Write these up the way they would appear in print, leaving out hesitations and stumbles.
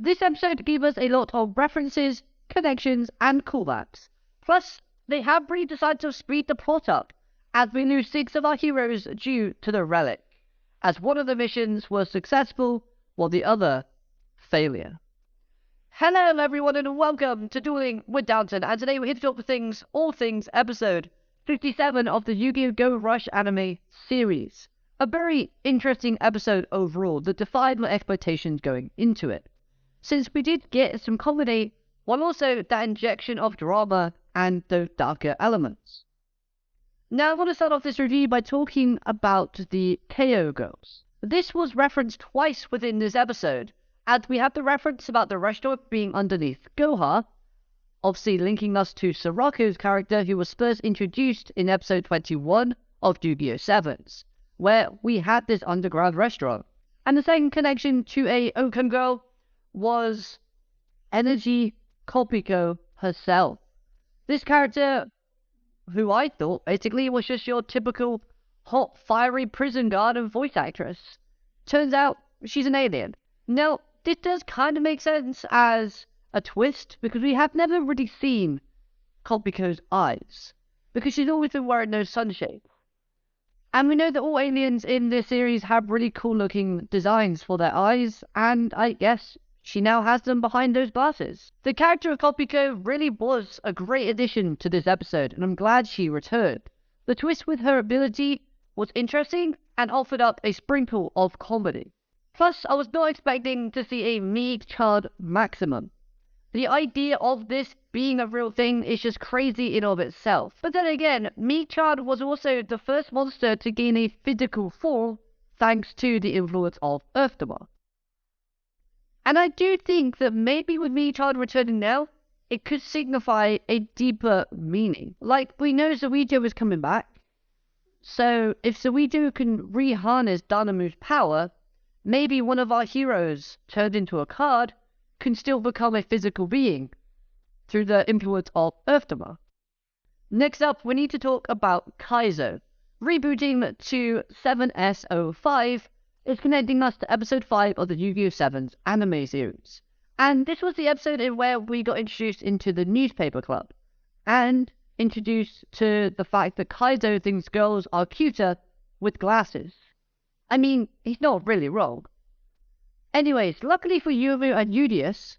this episode gave us a lot of references, connections, and callbacks. Plus, they have really decided to speed the plot up, as we lose 6 of our heroes due to the relic, as one of the missions was successful, while the other, failure. Hello everyone and welcome to Dueling with Downton, and today we're here to talk all things episode 57 of the Yugioh Go Rush anime series. A very interesting episode overall that defied my expectations going into it, since we did get some comedy, while also that injection of drama and those darker elements. Now I want to start off this review by talking about the KO girls. This was referenced twice within this episode, as we have the reference about the restaurant being underneath Goha, obviously linking us to Sarako's character who was first introduced in episode 21 of Yugioh 7's, where we had this underground restaurant. And the second connection to a Okan girl was Energy Kopiko herself. This character, who I thought basically was just your typical hot, fiery prison guard and voice actress. Turns out she's an alien. Now, this does kind of make sense as a twist, because we have never really seen Kopiko's eyes, because she's always been wearing those sunshades. And we know that all aliens in this series have really cool looking designs for their eyes, and I guess she now has them behind those glasses. The character of Kopiko really was a great addition to this episode, and I'm glad she returned. The twist with her ability was interesting and offered up a sprinkle of comedy. Plus, I was not expecting to see a meeg-chan maximum. The idea of this being a real thing is just crazy in of itself. But then again, meeg-chan was also the first monster to gain a physical form thanks to the influence of Earthdama. And I do think that maybe with meeg-chan returning now, it could signify a deeper meaning. Like, we know Yugioh is coming back, so if Yugioh can re-harness Danamu's power, maybe one of our heroes turned into a card can still become a physical being through the influence of Earthdama. Next up, we need to talk about Kaizo. Rebooting to 7S05 is connecting us to episode 5 of the Yugioh 7's anime series. And this was the episode in where we got introduced into the newspaper club, and introduced to the fact that Kaizo thinks girls are cuter with glasses. I mean, he's not really wrong. Anyways, luckily for Yugioh and Yugioh,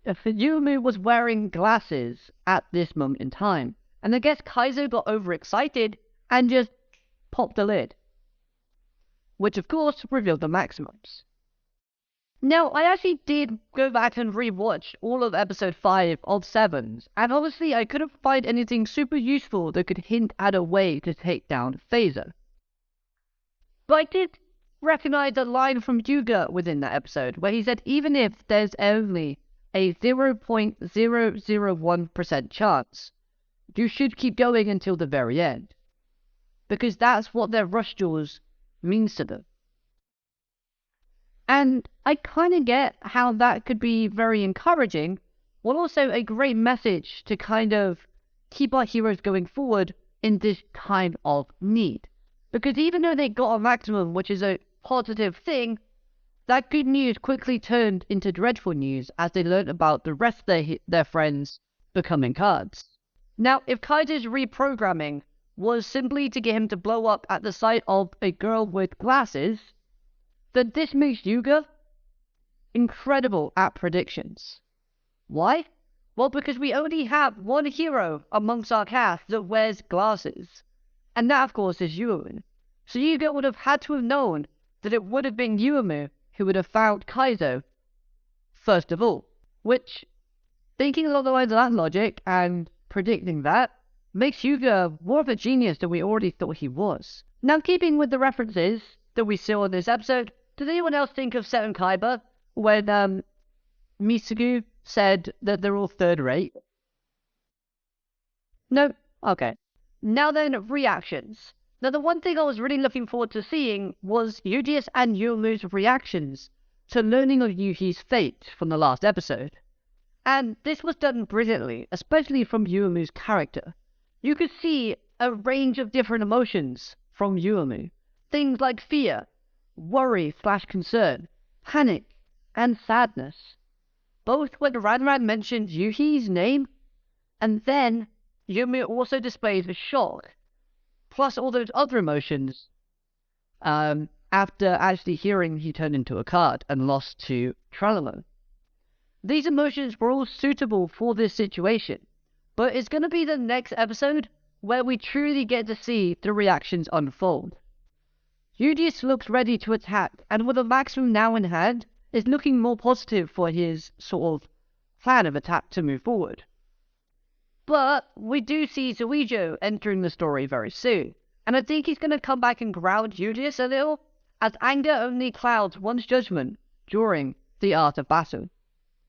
Yugioh was wearing glasses at this moment in time, and I guess Kaizo got overexcited and just popped the lid, which of course revealed the maximums. Now, I actually did go back and rewatch all of episode 5 of 7's, and honestly I couldn't find anything super useful that could hint at a way to take down Kaizo. But I did recognize a line from Yugioh within that episode, where he said even if there's only a 0.001% chance, you should keep going until the very end, because that's what their rush jaws means to them. And I kind of get how that could be very encouraging, while also a great message to kind of keep our heroes going forward in this time of need. Because even though they got a maximum, which is a positive thing, that good news quickly turned into dreadful news as they learned about the rest of their friends becoming cards. Now, if Kaizo's reprogramming was simply to get him to blow up at the sight of a girl with glasses, then this makes Yugioh incredible at predictions. Why? Well, because we only have one hero amongst our cast that wears glasses, and that of course is Yugioh. So Yugioh would have had to have known that it would have been Yugioh who would have found Kaizo first of all, which, thinking along the lines of that logic and predicting that, makes Yugioh more of a genius than we already thought he was. Now, keeping with the references that we saw in this episode, does anyone else think of Seten Kaiba when Misugu said that they're all third rate? No? Okay. Now then, reactions. Now, the one thing I was really looking forward to seeing was Yugioh and Yuumu's reactions to learning of Yuhi's fate from the last episode. And this was done brilliantly, especially from Yuumu's character. You could see a range of different emotions from Yuumu. Things like fear, worry/concern, panic, and sadness. both when Ranran mentioned Yuhi's name, and then Yumi also displays the shock, plus all those other emotions, after actually hearing he turned into a card and lost to Trello. These emotions were all suitable for this situation, but it's going to be the next episode where we truly get to see the reactions unfold. Yugioh looks ready to attack, and with a maximum now in hand, is looking more positive for his sort of plan of attack to move forward. But we do see Yugioh entering the story very soon, and I think he's going to come back and ground Yugioh a little, as anger only clouds one's judgment during the art of battle.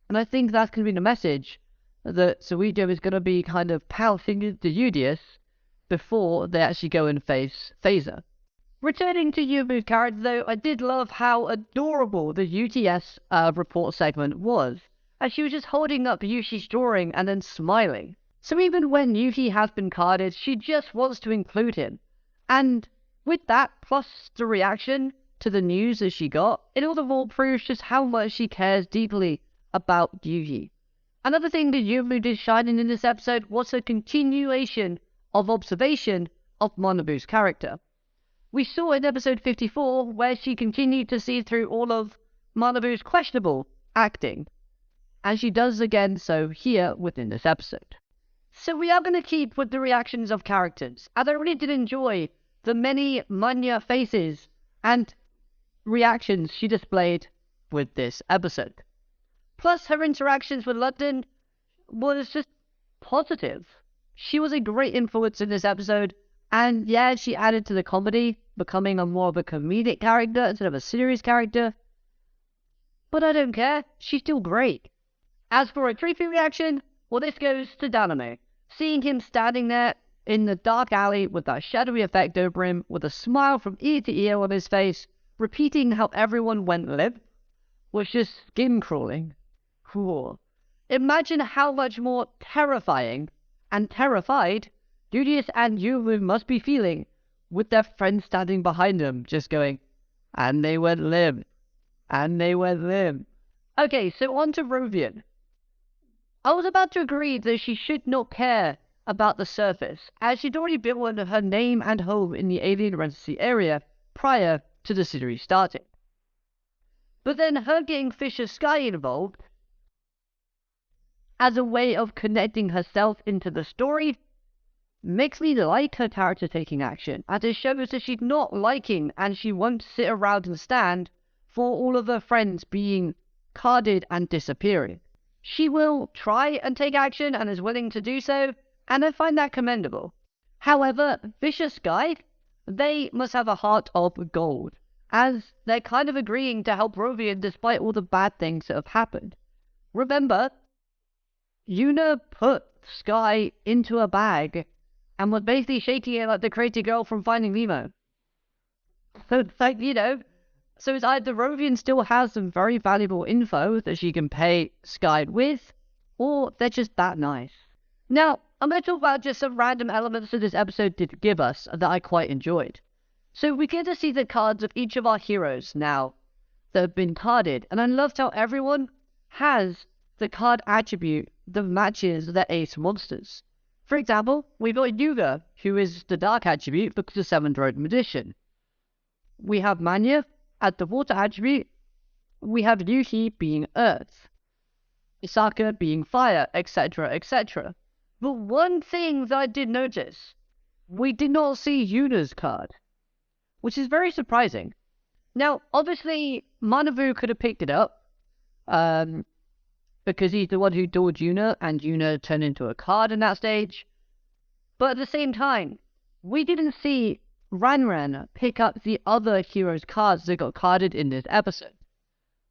And I think that's going to be the message, that Yugioh is going to be kind of pouting to Yugioh before they actually go and face Phaser. Returning to Yumu's character though, I did love how adorable the UTS report segment was, as she was just holding up Yushi's drawing and then smiling. So even when Yuki has been carded, she just wants to include him. And with that, plus the reaction to the news that she got, it all the more proves just how much she cares deeply about Yuki. Another thing that Yumu did shining in this episode was a continuation of observation of Manabu's character. We saw in episode 54 where she continued to see through all of Manabu's questionable acting, and she does again so here within this episode. So we are going to keep with the reactions of characters, as I really did enjoy the many Manya faces and reactions she displayed with this episode. Plus, her interactions with London was just positive. She was a great influence in this episode, and yeah, she added to the comedy, becoming a more of a comedic character instead of a serious character. But I don't care, she's still great. As for a creepy reaction, well, this goes to Daname. Seeing him standing there in the dark alley with that shadowy effect over him, with a smile from ear to ear on his face, repeating how everyone went limp, was just skin-crawling. Cool. Imagine how much more terrifying and terrified Yugioh and Yumu must be feeling, with their friend standing behind them, just going, and they went limp, and they went limp. Okay, so on to Rovian. I was about to agree that she should not care about the surface, as she'd already built her name and home in the alien residency area prior to the series starting. But then her getting Fisher Sky involved as a way of connecting herself into the story makes me like her character taking action, as it shows that she's not liking and she won't sit around and stand for all of her friends being carded and disappearing. She will try and take action and is willing to do so, and I find that commendable. However, Vicious Sky, they must have a heart of gold, as they're kind of agreeing to help Rovian despite all the bad things that have happened. Remember, Yuna put Sky into a bag and was basically shaking it like the crazy girl from Finding Nemo. So it's like, so it's either Rovian still has some very valuable info that she can pay Sky with, or they're just that nice. Now, I'm going to talk about just some random elements that this episode did give us that I quite enjoyed. So we get to see the cards of each of our heroes now that have been carded, and I loved how everyone has the card attribute that matches their ace monsters. For example, we've got Yuga, who is the dark attribute because of 7th Road Magician. We have Manya at the water attribute. We have Yuki being earth, Isaka being fire, etc., etc. But one thing that I did notice, we did not see Yuna's card, which is very surprising. Now, obviously, Manabu could have picked it up, because he's the one who dueled Yuna, and Yuna turned into a card in that stage. But at the same time, we didn't see Ranran pick up the other heroes' cards that got carded in this episode.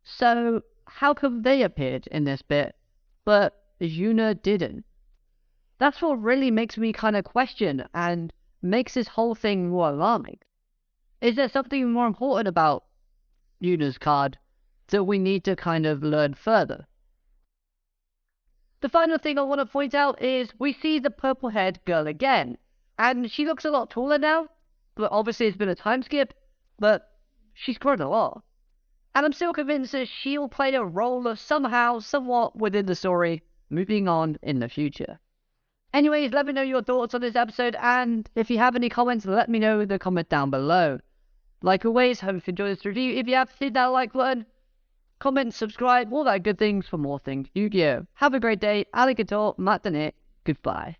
So, how come they appeared in this bit, but Yuna didn't? That's what really makes me kind of question and makes this whole thing more alarming. Is there something more important about Yuna's card that we need to kind of learn further? The final thing I want to point out is we see the purple-haired girl again, and she looks a lot taller now, but obviously it's been a time skip, but she's grown a lot. and I'm still convinced that she'll play a role somehow, somewhat within the story, moving on in the future. Anyways, let me know your thoughts on this episode, and if you have any comments, let me know in the comment down below. Like always, hope you enjoyed this review. If you have, hit that like button, comment, subscribe, all that good things for more things Yu-Gi-Oh! Have a great day. Arigato, matane, goodbye.